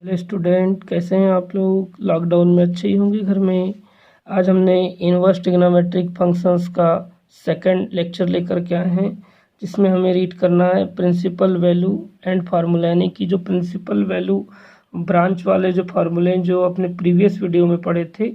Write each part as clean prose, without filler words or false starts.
Hello student, कैसे हैं आप लोग। लॉकडाउन में अच्छे ही होंगे घर में। आज हमने इनवर्स ट्रिग्नोमेट्रिक फंक्शंस का सेकंड लेक्चर लेकर के आए हैं, जिसमें हमें रीड करना है प्रिंसिपल वैल्यू एंड फार्मूला, यानी कि जो प्रिंसिपल वैल्यू ब्रांच वाले जो फार्मूले जो अपने प्रीवियस वीडियो में पढ़े थे,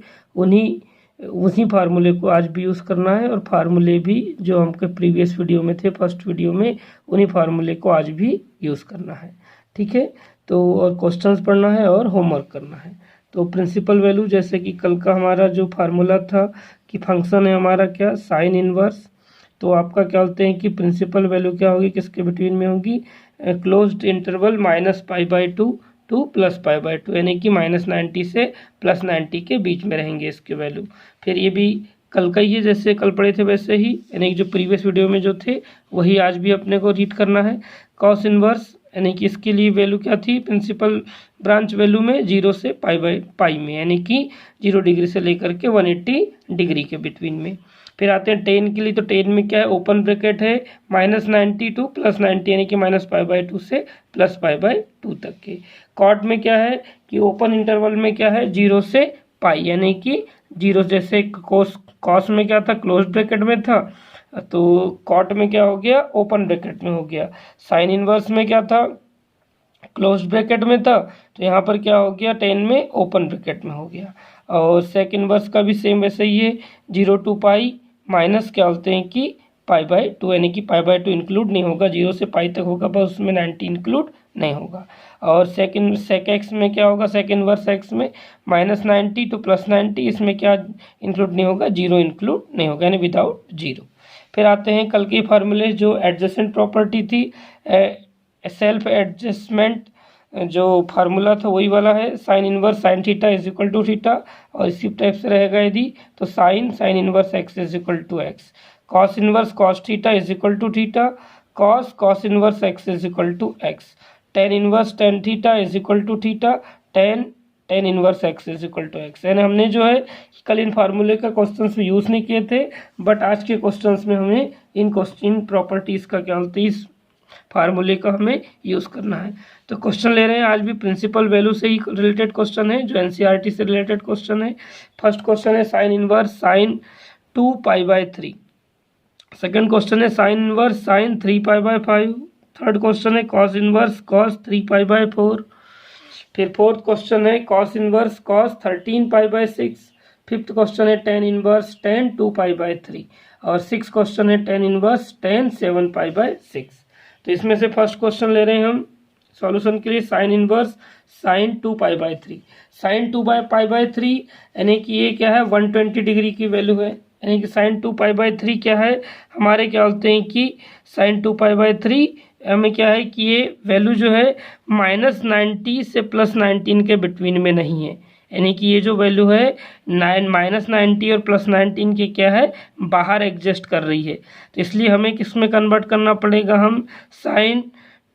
उसी फार्मूले को आज भी यूज़ करना है, और फार्मूले भी जो हमके प्रीवियस वीडियो में थे, फर्स्ट वीडियो में, उन्हीं फार्मूले को आज भी यूज़ करना है। ठीक है, तो और क्वेश्चंस पढ़ना है और होमवर्क करना है। तो प्रिंसिपल वैल्यू, जैसे कि कल का हमारा जो फार्मूला था कि फंक्शन है हमारा क्या, साइन इनवर्स। तो आपका क्या बोलते हैं कि प्रिंसिपल वैल्यू क्या होगी, किसके बिटवीन में होगी, क्लोज्ड इंटरवल -π/2 टू +π/2, यानी कि -90 से +90 के बीच में रहेंगे इसके वैल्यू। फिर ये भी कल का ही है, जैसे कल पढ़े थे वैसे ही, यानी कि जो प्रीवियस वीडियो में जो थे वही आज भी अपने को रीड करना है। कॉस इनवर्स, यानी कि इसके लिए वैल्यू क्या थी प्रिंसिपल ब्रांच वैल्यू में, 0 से π/π में, यानी कि 0 डिग्री से लेकर के 180 डिग्री के बिटवीन में। फिर आते हैं टेन के लिए, तो टेन में क्या है, ओपन ब्रैकेट है -90 टू +90, यानी कि -π/2 से +π/2 तक के। कॉट में क्या है कि ओपन इंटरवल में क्या है, 0 से π, यानी कि 0, जैसे कॉस में क्या था, क्लोज ब्रैकेट में था, तो कॉट में क्या हो गया, ओपन ब्रैकेट में हो गया। साइन इनवर्स में क्या था, क्लोज ब्रैकेट में था, तो यहाँ पर क्या हो गया, टेन में ओपन ब्रैकेट में हो गया। और सेक इनवर्स का भी सेम वैसे ही है, 0 टू π माइनस क्या बोलते हैं कि π/2, यानी कि π/2 इंक्लूड नहीं होगा, 0 से π तक होगा, बस उसमें 90 इंक्लूड नहीं होगा। और सेक एक्स में क्या होगा, सेक इनवर्स एक्स में -90 टू +90, इसमें क्या इंक्लूड नहीं होगा, 0 इंक्लूड नहीं होगा, यानी विदाउट 0। फिर आते हैं कल के फार्मूले, जो एडजेसेंट प्रॉपर्टी थी, सेल्फ एडजस्टमेंट जो फार्मूला था वही वाला है, sine inverse sine theta is equal to theta, और इसी टाइप से रहेगा यदि, तो sine inverse x is equal to x, cos inverse cos theta is equal to theta, cos inverse x is equal to x, tan inverse tan theta is equal to theta, tan inverse x is equal to x. यानी हमने जो है कल इन फार्मूले का questions में use नहीं किए थे, बट आज के क्वेश्चंस में हमें इन प्रॉपर्टीज़ का क्या बोलते हैं, इस फार्मूले का हमें यूज़ करना है। तो क्वेश्चन ले रहे हैं आज भी प्रिंसिपल वैल्यू से ही रिलेटेड क्वेश्चन है, जो एनसीईआरटी से रिलेटेड क्वेश्चन है। फर्स्ट क्वेश्चन है sine inverse sine 2π/3, second question है sine inverse sine 3π/5, third question है कॉस इनवर्स कॉस 3π/4, फिर फोर्थ क्वेश्चन है cos inverse cos 13π/6, fifth question है टेन इनवर्स टेन 2π/3, और सिक्स क्वेश्चन है टेन इनवर्स टेन 7π/6। तो इसमें से फर्स्ट क्वेश्चन ले रहे हैं हम सॉल्यूशन के लिए, साइन इनवर्स साइन 2π/3, साइन 2π/3, यानी कि ये क्या है 120 डिग्री की वैल्यू है, यानी कि साइन 2π/3 क्या है हमारे, क्या बोलते हैं कि साइन 2π/3 हमें क्या है कि ये वैल्यू जो है -90 से +19 के बिटवीन में नहीं है, यानी कि ये जो वैल्यू है -90 और +19 के क्या है, बाहर एग्जिस्ट कर रही है। तो इसलिए हमें किस में कन्वर्ट करना पड़ेगा, हम साइन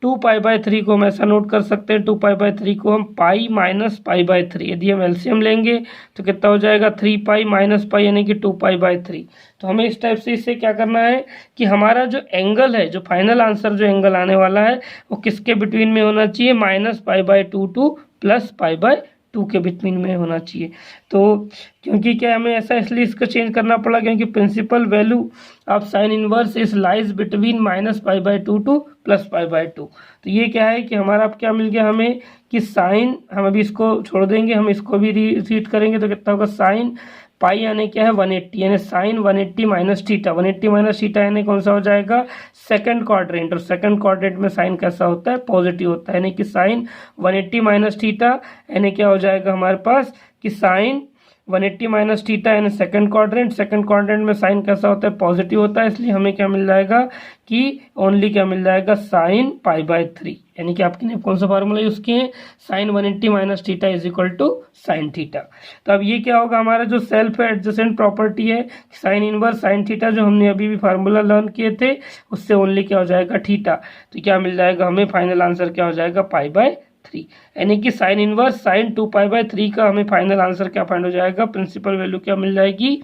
2π/3 को हम ऐसा नोट कर सकते हैं, 2π/3 को हम पाई माइनस π/3, यदि हम एलसीएम लेंगे तो कितना हो जाएगा 3π - π, यानी कि 2π/3। तो हमें इस टाइप से इससे क्या करना है कि हमारा जो एंगल है, जो फाइनल आंसर जो एंगल आने वाला है वो किसके बिटवीन में होना चाहिए, -π/2 टू +π/2 के बिटवीन में होना चाहिए। तो क्योंकि क्या हमें ऐसा इसलिए इसको चेंज करना पड़ा, क्योंकि principal value of sine inverse is lies between -π/2 to +π/2। तो ये क्या है कि हमारा अब क्या मिल गया हमें कि साइन, हम अभी इसको छोड़ देंगे, हम इसको भी रीड करेंगे, तो कितना होगा साइन पाई यानी क्या है 180, यानी sine 180 minus theta, 180 minus theta यानी कौन सा हो जाएगा, सेकंड क्वाड्रेंट, और सेकंड क्वाड्रेंट में साइन कैसा होता है, पॉजिटिव होता है, यानी कि साइन 180 माइनस थीटा, यानी क्या हो जाएगा हमारे पास कि साइन 180 माइनस थीटा, यानी सेकंड क्वाड्रेंट में साइन कैसा होता है, पॉजिटिव होता है, इसलिए हमें क्या मिल जाएगा कि ओनली क्या मिल जाएगा, साइन π/3, यानी कि आपने कौन सा फार्मूला यूज किए हैं, sine 180 minus theta is equal to sine theta. तो अब ये क्या होगा, हमारा जो सेल्फ एडजेसेंट प्रॉपर्टी है साइन इनवर्स साइन थीटा, जो हमने अभी भी फार्मूला लर्न किए थे, उससे ओनली क्या हो जाएगा, थीटा। तो क्या मिल जाएगा हमें, फाइनल आंसर क्या हो जाएगा, π/3, यानी कि साइन इनवर्स साइन 2π/3 का हमें फाइनल आंसर क्या फाइंड हो जाएगा, प्रिंसिपल वैल्यू क्या मिल जाएगी,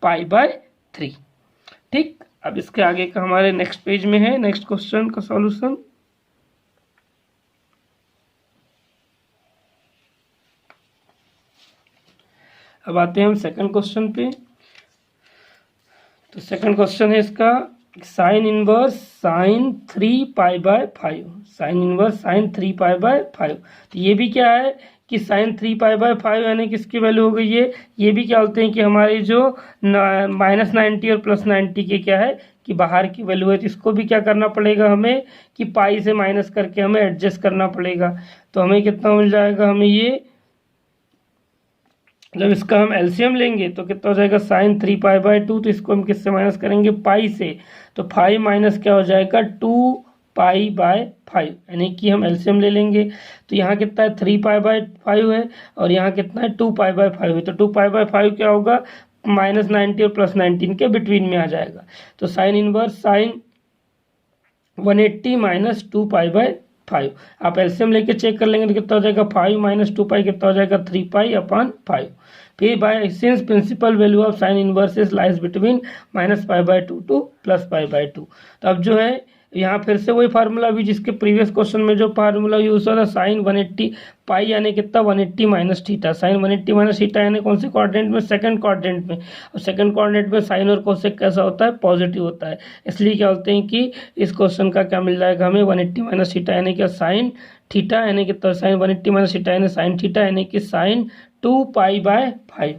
π/3। ठीक, अब इसके आगे का हमारे नेक्स्ट पेज में है नेक्स्ट क्वेश्चन का सॉल्यूशन। अब आते हैं हम सेकंड क्वेश्चन पे। तो सेकंड क्वेश्चन है इसका sine inverse sine 3π/5, sine inverse sine 3π/5। तो ये भी क्या है कि साइन 3π/5 यानी किसकी वैल्यू हो गई है, ये भी क्या बोलते हैं कि हमारी जो -90 और +90 के क्या है कि बाहर की वैल्यू है। तो इसको भी क्या करना पड़ेगा हमें कि पाई से माइनस करके हमें एडजस्ट करना पड़ेगा। तो हमें कितना मिल जाएगा, हमें ये जब इसका हम एलसीएम लेंगे तो कितना हो जाएगा साइन 3π/2। तो इसको हम किससे माइनस करेंगे, पाई से। तो 5 माइनस क्या हो जाएगा 2π/5, यानी कि हम एलसीएम ले लेंगे। तो यहाँ कितना है 3π/5 है और यहाँ कितना है 2π/5 है। तो 2π/5 क्या होगा -90 और +19 के बिटवीन में आ जाएगा। तो साइन इनवर्स साइन 180 - 2π/5 आप एलसीएम लेके चेक कर लेंगे तो कितना हो जाएगा 5 - 2π कितना हो जाएगा 3π/5। फिर by since principal value of sine inverse is lies between -π/2 to +π/2। तो अब जो है यहाँ फिर से वही फार्मूला भी जिसके प्रीवियस क्वेश्चन में जो फार्मूला यूज हुआ था साइन 180 पाई यानी कितना 180 - थीटा, साइन 180 - थीटा यानी कौन से क्वाड्रेंट में, सेकंड क्वाड्रेंट में। और सेकंड क्वाड्रेंट में साइन और कोसेक कैसा होता है, पॉजिटिव होता है। इसलिए क्या बोलते हैं कि इस क्वेश्चन का क्या मिल जाएगा हमें 180 - थीटा यानी कि साइन थीटा यानी कितना साइन 180 - थीटा यानी साइन थीटा यानी कि साइन 2π/5।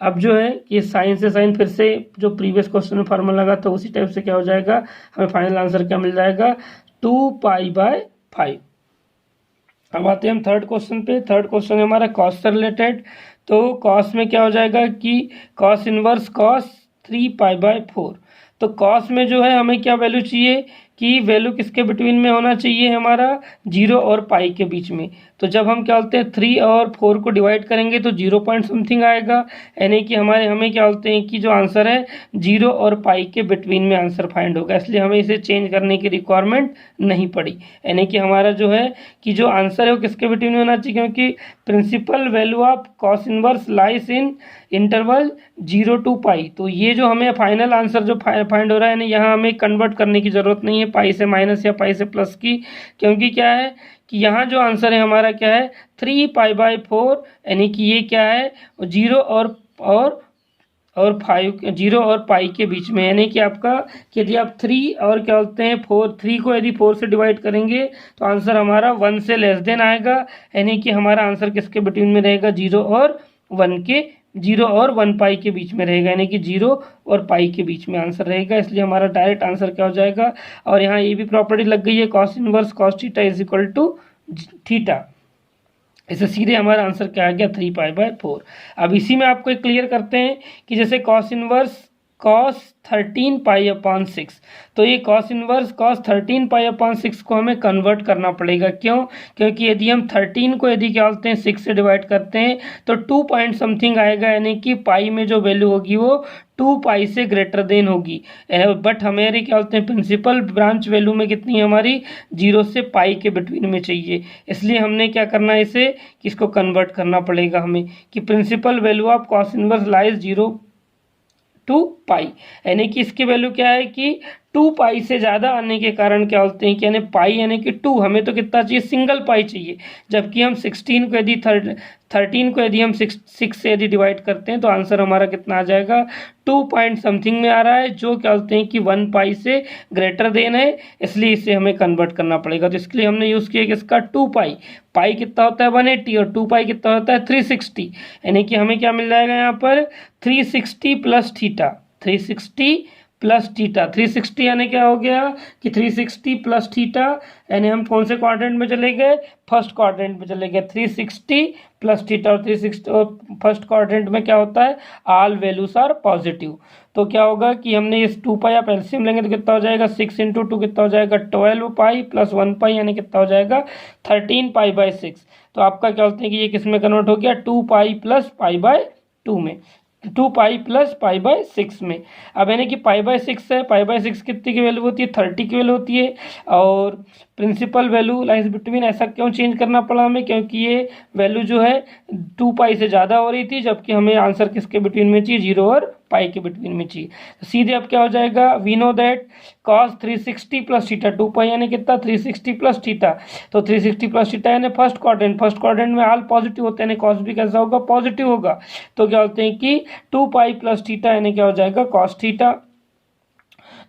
अब जो है ये साइन से साइन फिर से जो प्रीवियस क्वेश्चन में फार्मूला लगा था उसी टाइप से क्या हो जाएगा, हमें फाइनल आंसर क्या मिल जाएगा 2π/5। अब आते हैं हम थर्ड क्वेश्चन पे। थर्ड क्वेश्चन है हमारा कॉस से रिलेटेड। तो कॉस में क्या हो जाएगा कि कॉस इनवर्स कॉस 3π/4। तो कॉस में जो है हमें क्या वैल्यू चाहिए कि वैल्यू किसके बिटवीन में होना चाहिए, हमारा 0 और पाई के बीच में। तो जब हम क्या बोलते हैं 3 और 4 को डिवाइड करेंगे तो 0 पॉइंट समथिंग आएगा, यानी कि हमें क्या बोलते हैं कि जो आंसर है 0 और पाई के बिटवीन में आंसर फाइंड होगा। इसलिए हमें इसे चेंज करने की रिक्वायरमेंट नहीं पड़ी, यानी कि हमारा जो है कि जो आंसर है वो किसके बिटवीन में होना चाहिए, क्योंकि principal value of cos inverse lies in interval 0 to pi. तो ये जो हमें फाइनल आंसर जो फाइंड हो रहा है यानी यहाँ हमें कन्वर्ट करने की जरूरत नहीं है पाई से माइनस या पाई से प्लस की, क्योंकि क्या है कि यहाँ जो आंसर है हमारा क्या है 3π/4, यानी कि ये क्या है 0 और 5 0 और पाई के बीच में। यानी कि आपका कि यदि आप 3 और क्या बोलते हैं 3 को यदि 4 से डिवाइड करेंगे तो आंसर हमारा 1 से लेस देन आएगा, यानी कि हमारा आंसर किसके बिटवीन में रहेगा 0 और 1 पाई के बीच में रहेगा, यानी कि 0 और पाई के बीच में आंसर रहेगा। इसलिए हमारा डायरेक्ट आंसर क्या हो जाएगा। और यहाँ ये भी प्रॉपर्टी लग गई है cos inverse cos theta is equal to theta, इससे सीधे हमारा आंसर क्या आ गया 3π/4। अब इसी में आपको एक क्लियर करते हैं कि जैसे कॉस इनवर्स cos 13π/6, तो ये cos इनवर्स cos 13π/6 को हमें कन्वर्ट करना पड़ेगा। क्यों, क्योंकि यदि हम 13 को यदि क्या बोलते हैं 6 से डिवाइड करते हैं तो 2 पॉइंट समथिंग आएगा, यानी कि पाई में जो वैल्यू होगी वो 2 पाई से ग्रेटर देन होगी। बट हमारी क्या बोलते हैं प्रिंसिपल ब्रांच वैल्यू में कितनी है हमारी 0 से पाई के बिटवीन में चाहिए। इसलिए हमने क्या करना है इसे कि इसको कन्वर्ट करना पड़ेगा हमें कि principal value of cos inverse lies 0 to pi, यानी कि इसकी वैल्यू क्या है कि 2 पाई से ज़्यादा आने के कारण क्या बोलते हैं कि यानी पाई यानी कि 2, हमें तो कितना चाहिए सिंगल पाई चाहिए। जबकि हम 13 को यदि हम 6 से यदि डिवाइड करते हैं तो आंसर हमारा कितना आ जाएगा 2 पॉइंट समथिंग में आ रहा है, जो क्या बोलते हैं कि 1 पाई से ग्रेटर देन है। इसलिए इसे हमें कन्वर्ट करना पड़ेगा। तो इसके लिए हमने यूज़ किया कि इसका 2 पाई, पाई कितना होता है 180 और 2 पाई कितना होता है 360, यानी कि हमें क्या मिल जाएगा यहाँ पर 360 प्लस थीटा, 360 प्लस थीटा। 360 यानी क्या हो गया कि 360 प्लस थीटा, यानी हम कौन से क्वाड्रेंट में चले गए, फर्स्ट क्वाड्रेंट में चले गए। 360 प्लस थीटा और 360 और फर्स्ट क्वाड्रेंट में क्या होता है ऑल वैल्यूज आर पॉजिटिव। तो क्या होगा कि हमने इस 2 पाई आप एलसीएम लेंगे तो कितना हो जाएगा 6 × 2 कितना हो जाएगा 12 पाई प्लस 1 पाई, यानी कितना हो जाएगा 13π/6। तो आपका क्या बोलते हैं कि ये किस में कन्वर्ट हो गया 2 पाई प्लस π/2 में, 2 पाई प्लस π/6 में। अब यानी कि π/6 है, π/6 कितनी की वैल्यू होती है 30 की वैल्यू होती है। और प्रिंसिपल वैल्यू लाइज बिटवीन, ऐसा क्यों चेंज करना पड़ा हमें, क्योंकि ये वैल्यू जो है 2 पाई से ज़्यादा हो रही थी, जबकि हमें आंसर किसके बिटवीन में चाहिए 0 और पाई के बिटवीन में चाहिए। तो सीधे अब क्या हो जाएगा, we know that cos 360 plus theta 2 pi यानी कितना 360 प्लस थीटा। तो 360 प्लस थीटा यानी फर्स्ट क्वाड्रेंट में ऑल पॉजिटिव होते हैं यानी कॉस भी कैसा होगा, पॉजिटिव होगा। तो क्या बोलते हैं कि 2 पाई प्लस थीटा यानी क्या हो जाएगा कॉस थीटा।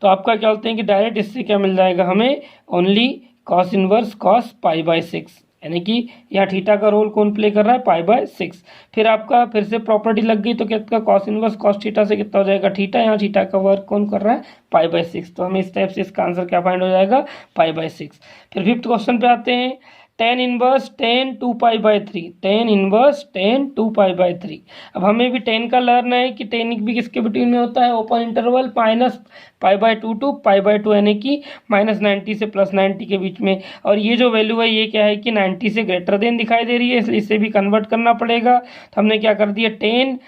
तो आपका क्या बोलते हैं कि डायरेक्ट इससे क्या मिल जाएगा हमें, only cos inverse cos pi by 6 यानी कि यहाँ थीटा का रोल कौन प्ले कर रहा है, पाई बाय 6। फिर आपका फिर से प्रॉपर्टी लग गई, तो कितना कॉस इनवर्स कॉस थीटा से कितना हो जाएगा थीटा, यहाँ थीटा का वर्क कौन कर रहा है, पाई बाय 6। तो हमें इस टाइप से इसका आंसर क्या फाइंड हो जाएगा, पाई बाय 6। फिर फिफ्थ क्वेश्चन पे आते हैं, tan inverse tan 2 pi by 3, tan inverse tan 2 pi by 3। अब हमें भी tan का लर्न है कि tan भी किसके बिटवीन में होता है, open interval minus pi by 2 to pi by 2 यानी कि माइनस 90 से प्लस 90 के बीच में। और ये जो वैल्यू है ये क्या है कि 90 से ग्रेटर देन दिखाई दे रही है, इसलिए इसे भी कन्वर्ट करना पड़ेगा। तो हमने क्या कर दिया, tan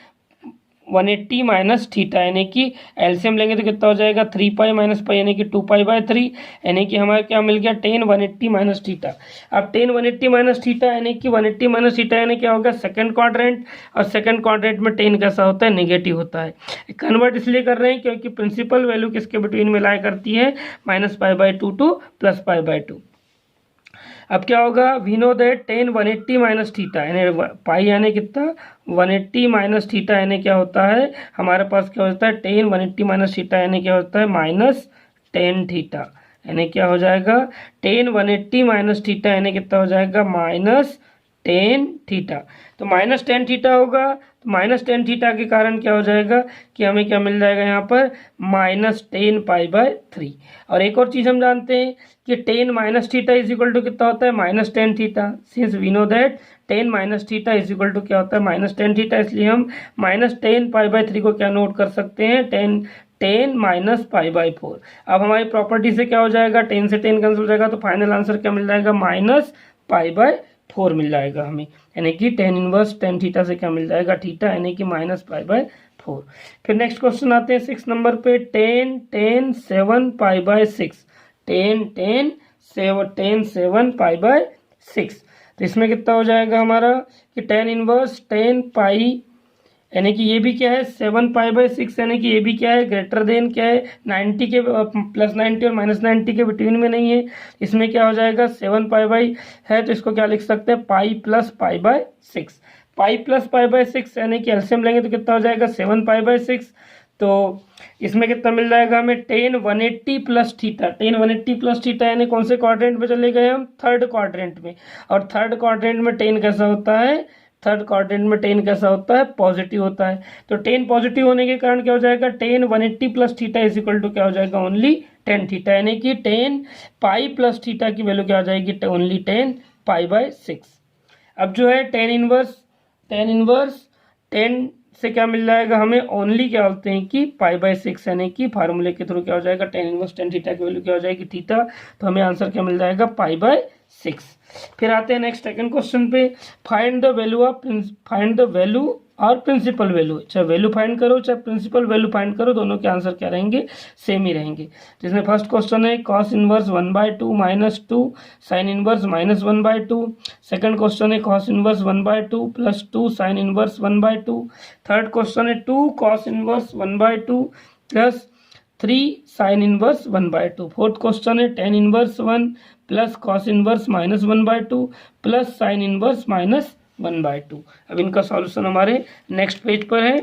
180 माइनस थीटा यानी कि एलसीएम लेंगे तो कितना हो जाएगा 3 पाई माइनस पाई यानी कि 2 पाई बाय 3 यानी कि हमारा क्या मिल गया tan 180 माइनस थीटा। अब tan 180 माइनस थीटा यानी कि 180 माइनस थीटा यानी क्या होगा, सेकंड क्वाड्रेंट, और सेकंड क्वाड्रेंट में tan कैसा होता है, नेगेटिव होता है। कन्वर्ट इसलिए कर रहे हैं क्योंकि प्रिंसिपल वैल्यू किसके बिटवीन में लाई करती है, minus pi by 2 to plus pi by 2। अब क्या होगा, we know that tan 180 minus theta यानी पाई यानी कितना 180 माइनस थीटा यानी क्या होता है, हमारे पास क्या होता है tan 180 माइनस थीटा यानी क्या होता है माइनस tan थीटा यानी क्या हो जाएगा tan 180 माइनस थीटा यानी कितना हो जाएगा माइनस tan थीटा। तो माइनस tan थीटा होगा, तो माइनस tan थीटा के कारण क्या हो जाएगा कि हमें क्या मिल जाएगा यहाँ पर माइनस tan पाई बाय 3। और एक और चीज़ हम जानते हैं कि tan minus theta is equal to कितना होता है minus tan theta. Since we know that tan minus theta is equal to क्या होता है माइनस tan थीटा, इसलिए हम माइनस tan पाई बाय 3 को क्या नोट कर सकते हैं, tan माइनस पाई बाय 4। अब हमारी प्रॉपर्टी से क्या हो जाएगा, tan से tan कैंसिल हो जाएगा, तो फाइनल आंसर क्या मिल जाएगा माइनस पाई बाय 4 मिल जाएगा हमें, यानी कि tan इनवर्स tan थीटा से क्या मिल जाएगा थीटा यानी कि माइनस पाई बाय 4। फिर नेक्स्ट क्वेश्चन आते हैं 6 नंबर पे, tan 7 pi by 6, tan 7 pi by 6। तो इसमें कितना हो जाएगा हमारा कि tan इनवर्स tan पाई यानी कि ये भी क्या है 7 पाई बाय 6 यानी कि ये भी क्या है ग्रेटर देन क्या है 90 के प्लस 90 और माइनस 90 के बिटवीन में नहीं है। इसमें क्या हो जाएगा 7 पाई बाय है, तो इसको क्या लिख सकते हैं pi plus pi bye 6। Pi plus pi bye 6 यानी कि एलसीएम लेंगे तो कितना हो जाएगा 7 पाई बाय 6। तो इसमें कितना मिल जाएगा हमें tan 180 plus theta, tan 180 plus theta यानी कौन से क्वाड्रेंट में चले गए हम, थर्ड क्वाड्रेंट में। और थर्ड क्वाड्रेंट में tan कैसा होता है, थर्ड क्वाड्रेंट में tan कैसा होता है पॉजिटिव होता है। तो tan पॉजिटिव होने के कारण क्या हो जाएगा tan 180 plus theta is equal to क्या हो जाएगा ओनली tan थीटा यानी कि tan पाई प्लस थीटा की वैल्यू क्या हो जाएगी ओनली tan पाई बाय 6। अब जो है tan इनवर्स tan से क्या मिल जाएगा हमें ओनली क्या बोलते हैं कि पाई बाय 6 यानी कि फार्मूले के थ्रू क्या हो जाएगा tan इनवर्स tan थीटा की वैल्यू क्या हो जाएगी थीटा। तो हमें आंसर क्या मिल जाएगा पाई बाय 6। फिर आते हैं नेक्स्ट सेकंड क्वेश्चन पे, फाइंड द वैल्यू और प्रिंसिपल वैल्यू। चाहे वैल्यू फाइंड करो चाहे प्रिंसिपल वैल्यू फाइंड करो, दोनों के आंसर क्या रहेंगे सेम ही रहेंगे। जिसमें फर्स्ट क्वेश्चन है cos inverse 1/2 minus 2 sine inverse minus 1/2। Second question है cos inverse 1/2 plus 2 sine inverse 1/2। Third question है 2 cos inverse 1/2 plus 3 sign inverse 1/2। Fourth question है tan inverse 1 plus cos inverse minus 1/2 plus sine inverse minus 1/2। अब इनका solution हमारे next page पर है।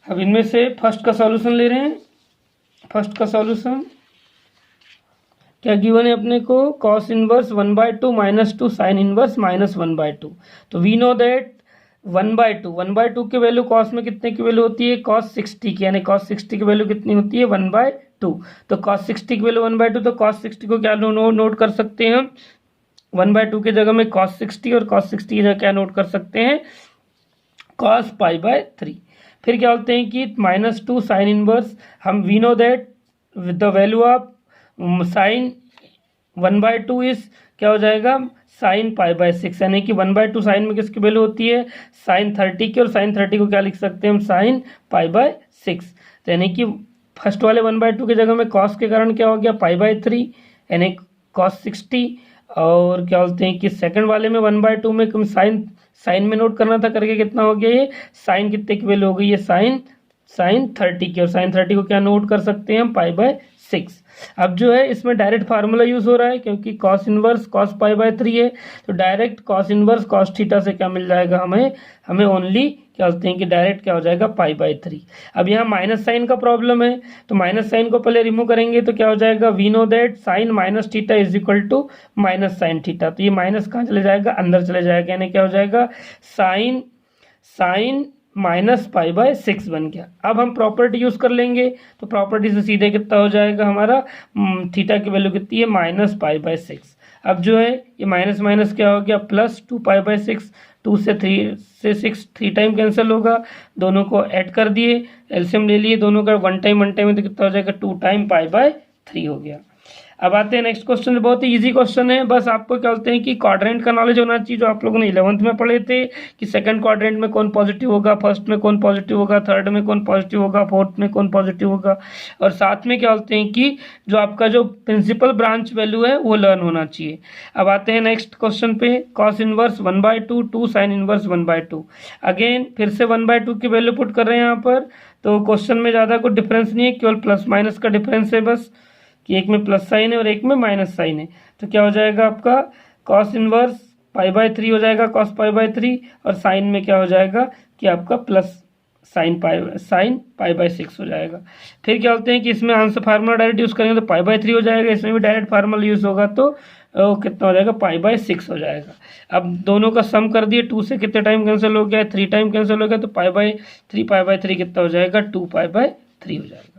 अब इनमें से फर्स्ट का सॉल्यूशन ले रहे हैं। फर्स्ट का सॉल्यूशन क्या गिवन है अपने को, cos inverse 1/2 minus 2 sine inverse minus 1/2। तो वी नो दैट 1/2 की वैल्यू cos में कितने की वैल्यू होती है cos 60 की, यानी cos 60 की वैल्यू कितनी होती है 1/2। तो cos 60 की वैल्यू 1/2, तो cos 60 को क्या नोट कर सकते हैं हम 1/2 की जगह में cos 60 और cos 60 की जगह क्या नोट कर सकते हैं cos पाई बाय 3। फिर क्या बोलते हैं कि माइनस 2 साइन इनवर्स, हम we know that the value of sine 1/2 is क्या हो जाएगा साइन पाई बाय 6, यानी कि 1/2 साइन में किसकी वैल्यू होती है साइन 30 की, और साइन 30 को क्या लिख सकते हैं हम साइन पाई बाय 6। तो यानी कि फर्स्ट वाले 1/2 की जगह में cos के कारण क्या हो गया पाई बाय 3 यानी cos 60, और क्या बोलते हैं कि सेकंड वाले में 1/2 में साइन में नोट करना था, करके कितना हो गया ये साइन कितने की वैल्यू हो गई है साइन 30 की। और साइन 30 को क्या नोट कर सकते हैं हम π/6। अब जो है इसमें डायरेक्ट फार्मूला यूज हो रहा है क्योंकि कॉस इनवर्स कॉस π/3 है, तो direct cos inverse cos theta से क्या मिल जाएगा हमें ओनली क्या बोलते हैं कि डायरेक्ट क्या हो जाएगा π/3। अब यहाँ माइनस साइन का प्रॉब्लम है, तो माइनस साइन को पहले रिमूव करेंगे तो क्या हो जाएगा we know that sine minus theta is equal to minus sine theta. तो ये माइनस कहाँ चले जाएगा, अंदर चले जाएगा, यानी क्या हो जाएगा साइन माइनस π/6 बन गया। अब हम प्रॉपर्टी यूज कर लेंगे, तो प्रॉपर्टी से सीधे कितना हो जाएगा हमारा थीटा की वैल्यू कितनी है -π/6। अब जो है ये माइनस माइनस क्या हो गया प्लस 2π/6, 2 से 3 से 6 3 टाइम कैंसिल होगा, दोनों को ऐड कर दिए, एलसीएम ले लिए दोनों का, वन टाइम में तो कितना हो जाएगा 2 टाइम π/3 हो गया। अब आते हैं नेक्स्ट क्वेश्चन, बहुत ही इजी क्वेश्चन है, बस आपको क्या बोलते हैं कि क्वाड्रेंट का नॉलेज होना चाहिए, जो आप लोगों ने 11th में पढ़े थे कि सेकंड क्वाड्रेंट में कौन पॉजिटिव होगा, फर्स्ट में कौन पॉजिटिव होगा, थर्ड में कौन पॉजिटिव होगा, फोर्थ में कौन पॉजिटिव होगा, और साथ में क्या बोलते हैं कि जो आपका जो प्रिंसिपल ब्रांच वैल्यू है वो लर्न होना चाहिए। अब आते हैं नेक्स्ट क्वेश्चन पे, cos inverse 1/2 2 sine inverse 1/2। Again फिर से 1/2 की वैल्यू पुट कर रहे हैं यहाँ पर, तो क्वेश्चन में ज़्यादा कुछ डिफरेंस नहीं है, केवल प्लस माइनस का डिफरेंस है बस, कि एक में प्लस साइन है और एक में माइनस साइन है। तो क्या हो जाएगा आपका कॉस इनवर्स π/3 हो जाएगा कॉस π/3, और साइन में क्या हो जाएगा कि आपका प्लस साइन π/6 हो जाएगा। फिर क्या बोलते हैं कि इसमें आंसर फार्मूला डायरेक्ट यूज करेंगे तो π/3 हो जाएगा, इसमें भी डायरेक्ट फार्मूला यूज होगा तो कितना हो जाएगा π/6 हो जाएगा। अब दोनों का सम कर दिए, 2 से कितने टाइम कैंसिल हो गया 3 टाइम कैंसिल हो गया, तो π/3 कितना हो जाएगा 2π/3 हो जाएगा।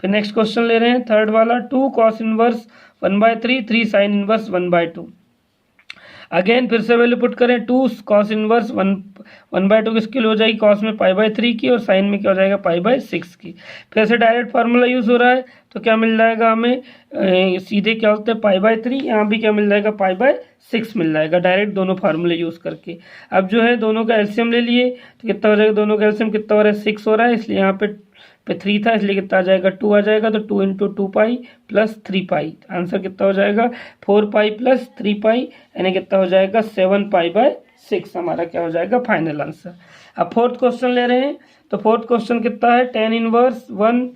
फिर नेक्स्ट क्वेश्चन ले रहे हैं थर्ड वाला, 2 cos inverse 1/3 3 sign inverse 1/2। Again फिर से वैल्यू पुट करें, 2 कॉस इनवर्स 1/2 किसकी हो जाएगी कॉस में π/3 की, और साइन में क्या हो जाएगा π/6 की। फिर से डायरेक्ट फार्मूला यूज हो रहा है, तो क्या मिल जाएगा हमें सीधे क्या होता है π/3, यहाँ भी क्या मिल जाएगा π/6 मिल जाएगा, डायरेक्ट दोनों फार्मूले यूज करके। अब जो है दोनों का एलसीएम ले लिए तो कितना हो जाएगा, दोनों का एलसीएम कितना हो रहा है 6 हो रहा है, इसलिए यहाँ पे 3 था इसलिए कितना आ जाएगा 2 आ जाएगा, तो 2 × 2π + 3π, आंसर कितना हो जाएगा 4π + 3π, यानी कितना हो जाएगा 7π/6 हमारा क्या हो जाएगा फाइनल आंसर। अब फोर्थ क्वेश्चन ले रहे हैं, तो फोर्थ क्वेश्चन कितना है, tan inverse 1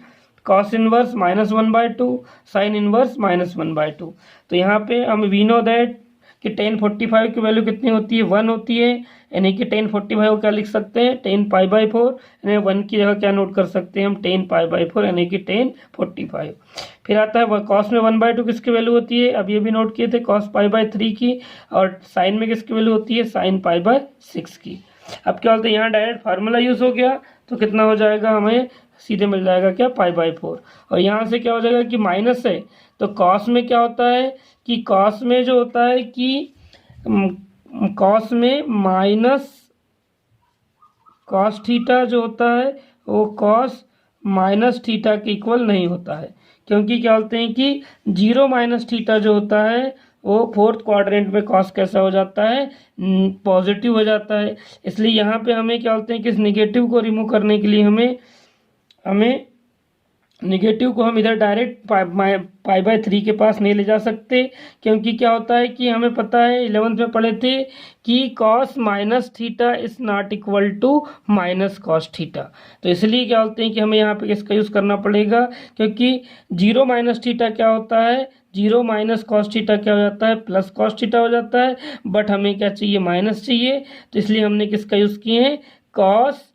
cos inverse -1/2 sign inverse -1/2। तो यहाँ पे हम वी नो दैट कि tan 45 की वैल्यू कितनी होती है 1 होती है, यानी कि tan 45 को क्या लिख सकते हैं 10 π/4, यानी 1 की जगह क्या नोट कर सकते हैं हम 10 π/4, यानी कि tan 45। फिर आता है कॉस में 1/2 किसकी वैल्यू होती है, अब ये भी नोट किए थे कॉस π/3 की, और साइन में किसकी वैल्यू होती है साइन π/6 की। अब क्या बोलते हैं यहाँ डायरेक्ट फार्मूला यूज हो गया, तो कितना हो जाएगा हमें सीधे मिल जाएगा क्या π/4, और यहाँ से क्या हो जाएगा कि माइनस है, तो कॉस में क्या होता है कि कॉस में जो होता है कि कॉस में माइनस कॉस थीटा जो होता है वो कॉस माइनस थीटा के इक्वल नहीं होता है, क्योंकि क्या बोलते हैं कि 0 - थीटा जो होता है वो फोर्थ क्वाड्रेंट में कॉस कैसा हो जाता है पॉजिटिव हो जाता है। इसलिए यहाँ पे हमें क्या बोलते हैं कि इस निगेटिव को रिमूव करने के लिए हमें निगेटिव को हम इधर डायरेक्ट π/3 के पास नहीं ले जा सकते, क्योंकि क्या होता है कि हमें पता है 11th में पढ़े थे कि cos -theta is not equal to -cos theta. तो इसलिए क्या बोलते हैं कि हमें यहाँ पे इसका यूज़ करना पड़ेगा, क्योंकि 0 - थीटा क्या होता है 0 - cos थीटा क्या हो जाता है +cos थीटा हो जाता है, बट हमें क्या चाहिए माइनस चाहिए, तो इसलिए हमने किसका यूज़ किए हैं cos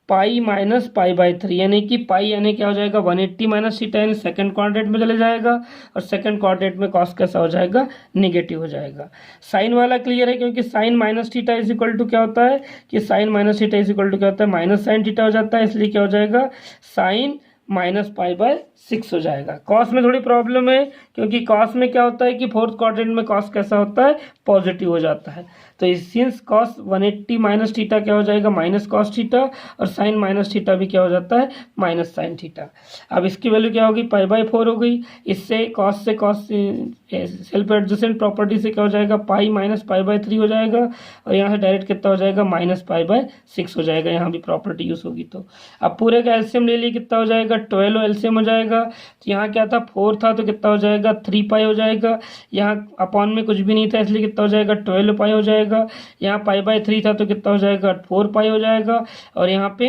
पाई माइनस π/3, यानी कि पाई यानी क्या हो जाएगा 180 - थीटा, यानी सेकंड क्वाड्रेंट में चले जाएगा, और सेकंड क्वाड्रेंट में कॉस कैसा हो जाएगा नेगेटिव हो जाएगा। साइन वाला क्लियर है, क्योंकि sine -theta is equal to क्या होता है कि sine -theta is equal to क्या होता है माइनस साइन थीटा हो जाता है, इसलिए क्या हो जाएगा साइन -π/6 हो जाएगा। कॉस में थोड़ी प्रॉब्लम है, क्योंकि कॉस में क्या होता है कि फोर्थ क्वाड्रेंट में कॉस कैसा होता है पॉजिटिव हो जाता है। तो सिंस cos 180 माइनस थीटा क्या हो जाएगा, माइनस कॉस थीटा, और साइन माइनस थीटा भी क्या हो जाता है, माइनस साइन थीटा। अब इसकी वैल्यू क्या होगी, π/4 हो गई। इससे कॉस सेल्फ एडजेसेंट प्रॉपर्टी से क्या हो जाएगा, पाई माइनस π/3 हो जाएगा, और यहाँ से डायरेक्ट कितना हो जाएगा, माइनस π/6 हो जाएगा, यहाँ भी प्रॉपर्टी यूज होगी। तो अब पूरे का एलसीएम ले लिए, कितना हो जाएगा, 12 एलसीएम हो जाएगा। तो यहाँ क्या था, 4 था, तो कितना हो जाएगा, 3 हो जाएगा। यहाँ अपॉन में कुछ भी नहीं था, इसलिए कितना हो जाएगा, 12 हो जाएगा। यहाँ π/3 था, तो कितना हो जाएगा, 4 हो जाएगा। और यहाँ पे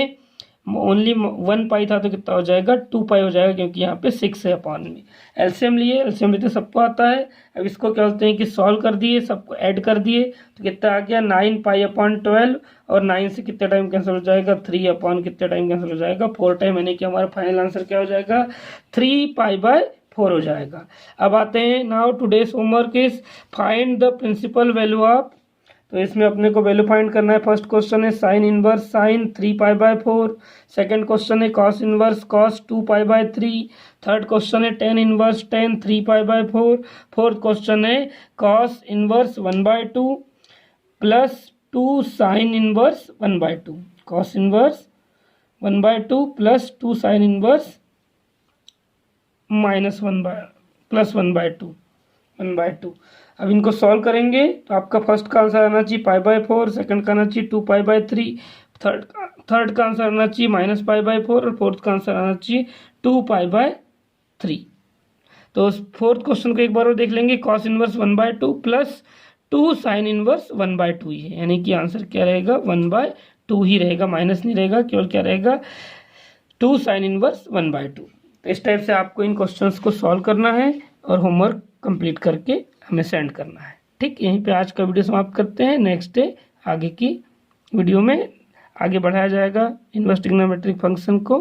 ओनली 1 था, तो कितना हो जाएगा, 2 हो जाएगा, क्योंकि यहाँ पे 6 है अपॉन में। एलसीएम लिए, एलसीएम लेते सबको आता है। अब इसको क्या बोलते हैं कि सॉल्व कर दिए, सबको ऐड कर दिए, तो कितना आ गया, 9π/12। और 9 से कितने टाइम कैंसिल हो जाएगा, 3 अपॉन कितने टाइम कैंसिल हो जाएगा, 4 टाइम, यानी कि हमारा फाइनल आंसर क्या हो जाएगा, 3π/4 हो जाएगा। अब आते हैं, now today's homework is find the principal value of. तो इसमें अपने को वैल्यू फाइंड करना है। फर्स्ट क्वेश्चन है sine inverse sine 3π/4। Second question है cos inverse cos 2π/3। Third question है tan inverse tan 3π/4। Fourth question है cos inverse 1/2 plus 2 sine inverse 1/2। Cos inverse 1/2 plus 2 sine inverse plus 1/2। अब इनको सॉल्व करेंगे तो आपका फर्स्ट का आंसर आना चाहिए π/4, सेकंड का आना चाहिए 2π/3, थर्ड का आंसर आना चाहिए -π/4, और फोर्थ का आंसर आना चाहिए 2π/3। तो फोर्थ क्वेश्चन को एक बार और देख लेंगे। Cos inverse 1/2 plus 2 sine inverse 1/2 ही है, यानी कि आंसर क्या रहेगा, 1/2 ही रहेगा, माइनस नहीं रहेगा, केवल क्या रहेगा, 2 साइन इनवर्स 1/2। तो इस टाइप से आपको इन क्वेश्चंस को सॉल्व करना है और होमवर्क कंप्लीट करके हमें सेंड करना है। ठीक, यहीं पे आज का वीडियो समाप्त करते हैं। नेक्स्ट डे आगे की वीडियो में आगे बढ़ाया जाएगा इनवर्स ट्रिग्नोमेट्रिक फंक्शन को।